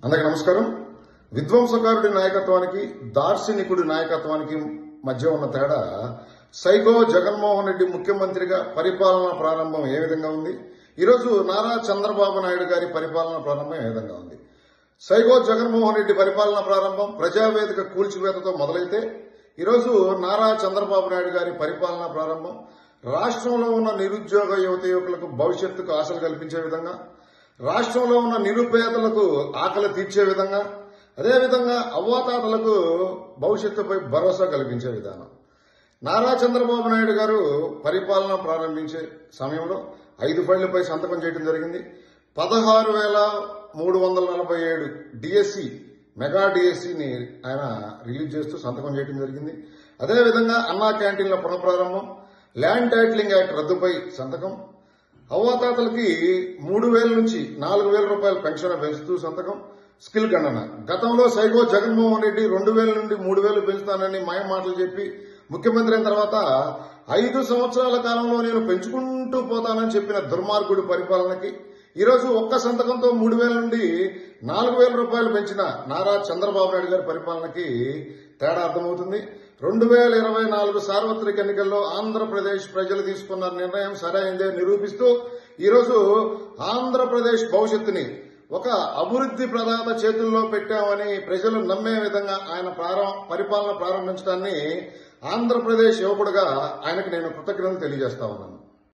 అందరికీ నమస్కారం. విధ్వంసకారుడి నాయకత్వానికి దార్శనికుడి నాయకత్వానికి మధ్య ఉన్న తేడా సైకో జగన్మోహన్ రెడ్డి ముఖ్యమంత్రిగా పరిపాలన ప్రారంభం ఏ విధంగా ఉంది, ఈరోజు నారా చంద్రబాబు నాయుడు గారి పరిపాలన ప్రారంభం ఏ విధంగా ఉంది. సైకో జగన్మోహన్ రెడ్డి పరిపాలన ప్రారంభం ప్రజావేదిక కూల్చివేతతో మొదలైతే ఈరోజు నారా చంద్రబాబు నాయుడు గారి పరిపాలన ప్రారంభం రాష్ట్రంలో ఉన్న నిరుద్యోగ యువత యువకులకు భవిష్యత్తుకు ఆశలు కల్పించే విధంగా, రాష్ట్రంలో ఉన్న నిరుపేదలకు ఆకలి తీర్చే విధంగా, అదేవిధంగా అవ్వాతాతలకు భవిష్యత్తుపై భరోసా కల్పించే విధానం. నారా చంద్రబాబు నాయుడు గారు పరిపాలన ప్రారంభించే సమయంలో 5 ఫైళ్లపై సంతకం చేయడం జరిగింది. 16,347 డిఎస్సి మెగా డిఎస్సిని ఆయన రిలీజ్ చేస్తూ సంతకం చేయడం జరిగింది. అదేవిధంగా అన్నా క్యాంటీన్ల పునఃప్రారంభం, ల్యాండ్ టైటిలింగ్ యాక్ట్ రద్దుపై సంతకం, అవ్వాతాతలకి 3,000 నుంచి 4,000 రూపాయల పెన్షన్ పెంచుతూ సంతకం, స్కిల్ గణన. గతంలో సైకో జగన్మోహన్ రెడ్డి 2,000 నుండి 3,000 పెంచుతానని మాయ మాటలు చెప్పి ముఖ్యమంత్రి అయిన తర్వాత 5 సంవత్సరాల కాలంలో నేను పెంచుకుంటూ పోతానని చెప్పిన దుర్మార్గుడి పరిపాలనకి ఈరోజు ఒక్క సంతకంతో 3,000 నుండి 4,000 రూపాయలు పెంచిన నారా చంద్రబాబు నాయుడు గారి పరిపాలనకి తేడా అర్థమవుతుంది. 2024 సార్వత్రిక ఎన్నికల్లో ఆంధ్రప్రదేశ్ ప్రజలు తీసుకున్న నిర్ణయం సరైనదే నిరూపిస్తూ ఈరోజు ఆంధ్రప్రదేశ్ భవిష్యత్తుని ఒక అభివృద్ధి ప్రదాత చేతుల్లో పెట్టామని ప్రజలు నమ్మే విధంగా ఆయన పరిపాలన ప్రారంభించడాన్ని ఆంధ్రప్రదేశ్ యువకుడుగా ఆయనకు నేను కృతజ్ఞతలు తెలియజేస్తా ఉన్నాను.